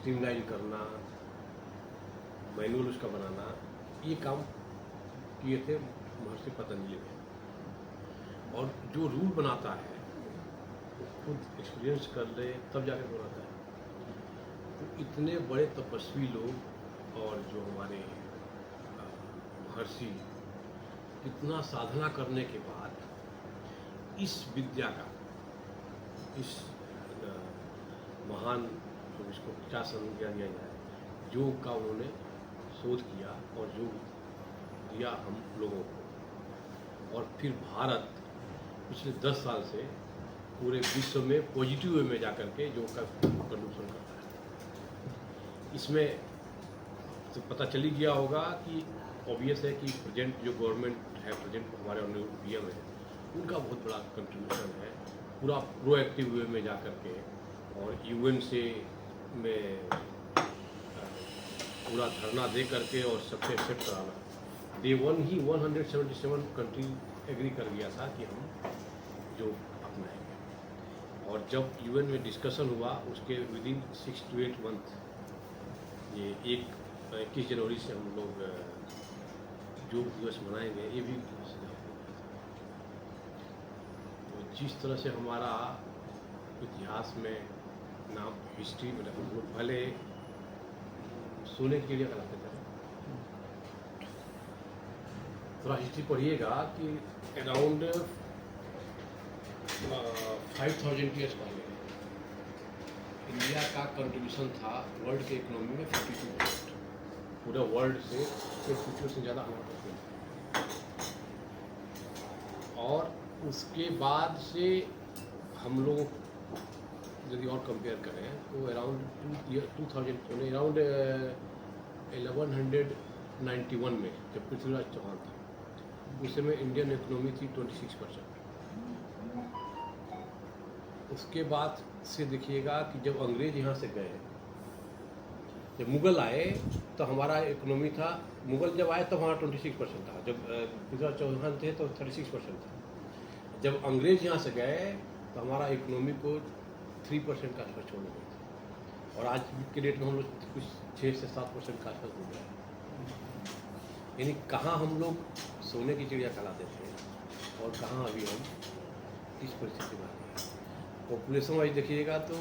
Streamline करना, manual उसका बनाना, ये काम किए थे महर्षि पतंजलि ने। और जो रूल बनाता है वो खुद एक्सपीरियंस कर ले तब जाकर बनाता है। तो इतने बड़े तपस्वी लोग और जो हमारे महर्षि, इतना साधना करने के बाद इस विद्या का, इस महान, जो इसको क्या संज्ञा दिया जाए, योग का उन्होंने शोध किया और योग दिया हम लोगों को। और फिर भारत पिछले 10 साल से पूरे विश्व में पॉजिटिव वे में जाकर के योग का प्रमोशन करता है। इसमें तो पता चल ही गया होगा कि ऑब्वियस है कि प्रेजेंट जो गवर्नमेंट है, प्रेजेंट हमारे पीएम है, उनका बहुत बड़ा कंट्रीब्यूशन है पूरा प्रोएक्टिव वे में जाकर के। और यूएन से में पूरा धरना दे करके और सबसे एक्सेप्ट कराना। डे वन ही 177 कंट्री एग्री कर गया था कि हम जो अपनाएंगे। और जब यूएन में डिस्कशन हुआ उसके विदिन 6 to 8 मंथ, ये 21 जनवरी से हम लोग योग दिवस मनाएंगे, ये भी तो जिस तरह से हमारा इतिहास में नाम, हिस्ट्री में हम लोग पहले सोने के लिए कराते थे। थोड़ा हिस्ट्री पढ़िएगा कि अराउंड 5000 ईयर्स पहले इंडिया का कंट्रीब्यूशन था वर्ल्ड के इकोनॉमी में 52%। पूरा वर्ल्ड से 50% से ज़्यादा हमारा परसेंट। और उसके बाद से हम लोग यदि और कंपेयर करें तो अराउंड 2000 अराउंड 1191 में जब पृथ्वीराज चौहान था, उस समय इंडियन इकोनॉमी थी 26%। उसके बाद से देखिएगा कि जब अंग्रेज यहाँ से गए, जब मुग़ल आए तो हमारा इकोनॉमी था, मुग़ल जब आए तब हमारा 26% था, जब पृथ्वीराज चौहान थे तो 36% था। जब अंग्रेज यहाँ से गए तो हमारा इकोनॉमी को 3% का आसपास छोड़ने गए थे। और आज के डेट में हम लोग कुछ 6 से 7% का आसपास हो गया है। यानी कहाँ हम लोग सोने की चिड़िया कहलाते थे और कहाँ अभी हम इस परिस्थिति में आ गए। पॉपुलेशन वाइज देखिएगा तो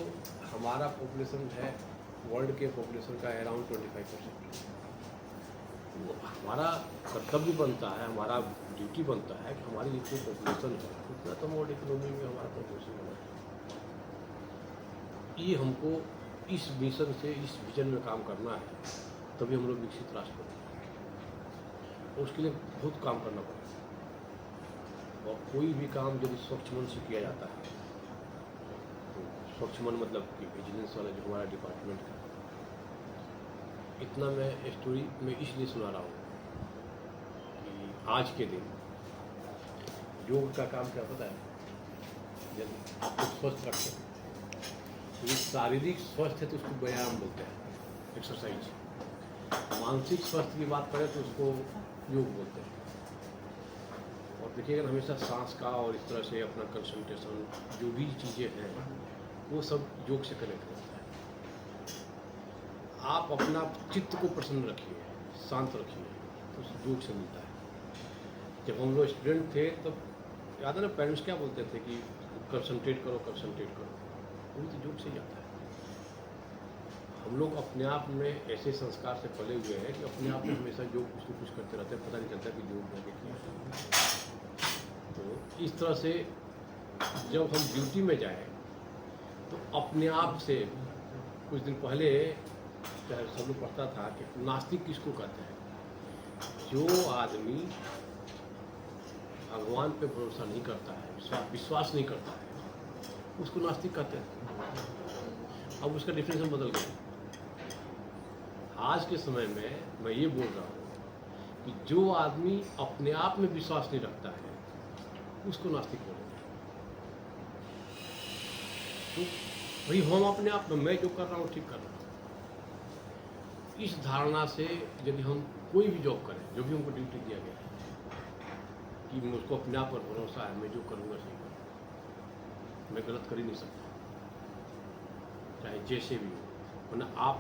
हमारा पॉपुलेशन है वर्ल्ड के पॉपुलेशन का अराउंड 25%। तो हमारा कर्तव्य बनता है, हमारा ड्यूटी बनता है कि हमारी जितनी पॉपुलेशन है उतना तो वर्ल्ड इकोनॉमी में हमारा पॉपुलेशन होना चाहिए। ये हमको इस मिशन से, इस विजन में काम करना है, तभी हम लोग विकसित राष्ट्र बनेंगे। और उसके लिए बहुत काम करना पड़ेगा। और कोई भी काम यदि स्वच्छ मन से किया जाता है, तो स्वच्छ मन मतलब कि विजिलेंस वाला जो हमारा डिपार्टमेंट है, इतना मैं स्टोरी में इसलिए सुना रहा हूँ कि आज के दिन योग का काम क्या पता है, यदि आपको स्वस्थ रखें, यदि शारीरिक स्वस्थ है तो उसको व्यायाम बोलते हैं, एक्सरसाइज। मानसिक स्वास्थ्य की बात करें तो उसको योग बोलते हैं। और देखिएगा हमेशा सांस का और इस तरह से अपना कंसंट्रेशन, जो भी चीज़ें हैं वो सब योग से कनेक्ट करता है। आप अपना चित्त को प्रसन्न रखिए, शांत रखिए, तो योग से मिलता है। जब हम लोग स्टूडेंट थे तब याद है ना, पेरेंट्स क्या बोलते थे कि कंसंट्रेट करो, कंसंट्रेट करो, वो तो योग से ही आता है। हम लोग अपने आप में ऐसे संस्कार से पले हुए हैं कि अपने आप में हमेशा योग कुछ न कुछ करते रहते हैं, पता नहीं चलता कि योग है कि। तो इस तरह से जब हम ड्यूटी में जाएं तो अपने आप से, कुछ दिन पहले चाहे सब लोग पढ़ता था कि नास्तिक किसको कहते हैं, जो आदमी भगवान पे भरोसा नहीं करता है, विश्वास नहीं करता है, उसको नास्तिक कहते हैं। अब उसका डिफिनेशन बदल गया। आज के समय में मैं ये बोल रहा हूँ कि जो आदमी अपने आप में विश्वास नहीं रखता है उसको नास्तिक बोलेंगे। तो भाई हम अपने आप में, मैं जो कर रहा हूँ ठीक कर रहा हूँ, इस धारणा से यदि हम कोई भी जॉब करें, जो भी हमको ड्यूटी दिया गया है कि मुझको अपने आप पर भरोसा है, मैं जो करूँगा सही करूँगा, मैं गलत कर ही नहीं सकता, चाहे जैसे भी हो। वरना आप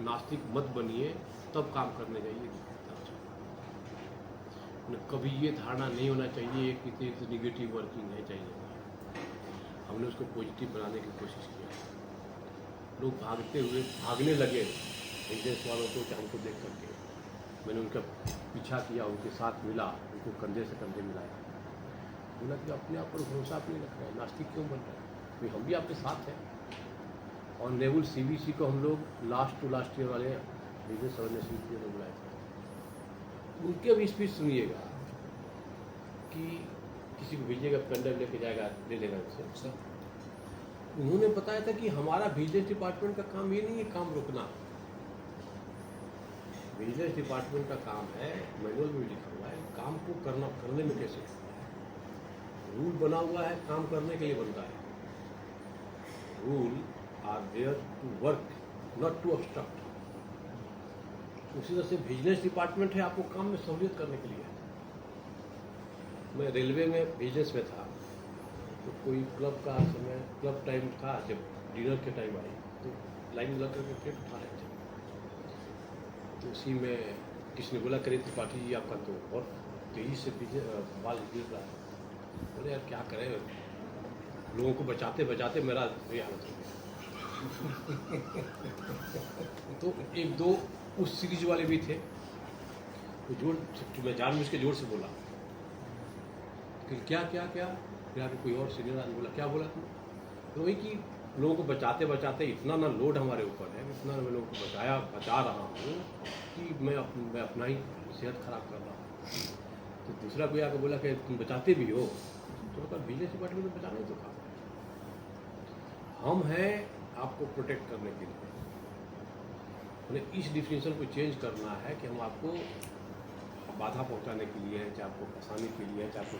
नास्तिक मत बनिए, तब काम करने जाइए। कभी ये धारणा नहीं होना चाहिए कि तो निगेटिव वर्किंग है, चाहिए। हमने उसको पॉजिटिव बनाने की कोशिश किया। लोग भागने लगे बिजनेस वालों को कि हमको देख करके। मैंने उनका पीछा किया, उनके साथ मिला, उनको कंधे से कंधे मिलाया, बोला कि अपने आप पर भरोसा आप नहीं रख रहे हैं, नास्तिक क्यों बन रहे हैं, भाई हम भी आपके साथ हैं। और नेवल CBC को हम लोग लास्ट ईयर वाले बिजनेस अवेयरनेस वीक के लिए बुलाए थे। उनके भी स्पीच सुनिएगा कि किसी को भेजिएगा, पेंडल लेके जाएगा, ले लेगा उससे। उन्होंने बताया था कि हमारा बिजनेस डिपार्टमेंट का काम ये नहीं है काम रोकना। बिजनेस डिपार्टमेंट का काम है, मैनुअल में लिखा हुआ है, काम को करने में कैसे रूल बना हुआ है, काम करने के लिए बनता है। Rule are there to work, not to obstruct. उसी तरह से बिजनेस डिपार्टमेंट है, आपको काम में सहूलियत करने के लिए। मैं रेलवे में बिजनेस में था, तो कोई क्लब टाइम था, जब डिनर के टाइम आई तो लाइन लग करके प्लेट उठा रहे थे। तो उसी में किसी ने बोला, करे त्रिपाठी जी आपका तो बहुत तेजी से बाल गिर रहा है। बोले यार क्या करें, लोगों को बचाते बचाते मेरा ये हालत हो गया। तो एक दो उस सीरीज वाले भी थे, तो मैं जानबूझ के जोर से बोला कि क्या क्या क्या, फिर आगे कोई और सीनियर आदमी बोला, क्या बोला तुम? तो वही कि लोगों को बचाते बचाते इतना ना लोड हमारे ऊपर है, इतना मैं लोगों को बचा रहा हूँ कि मैं अपना ही सेहत खराब कर रहा हूँ। तो दूसरा कोई आकर बोला कि तुम बचाते भी हो, तो मतलब बिजनेस डिपार्टमेंट में बचाना ही तो काम है। हम हैं आपको प्रोटेक्ट करने के लिए। हमें इस डिफिनेशन को चेंज करना है कि हम आपको बाधा पहुंचाने के लिए है, चाहे आपको फंसाने के लिए है, चाहे आपको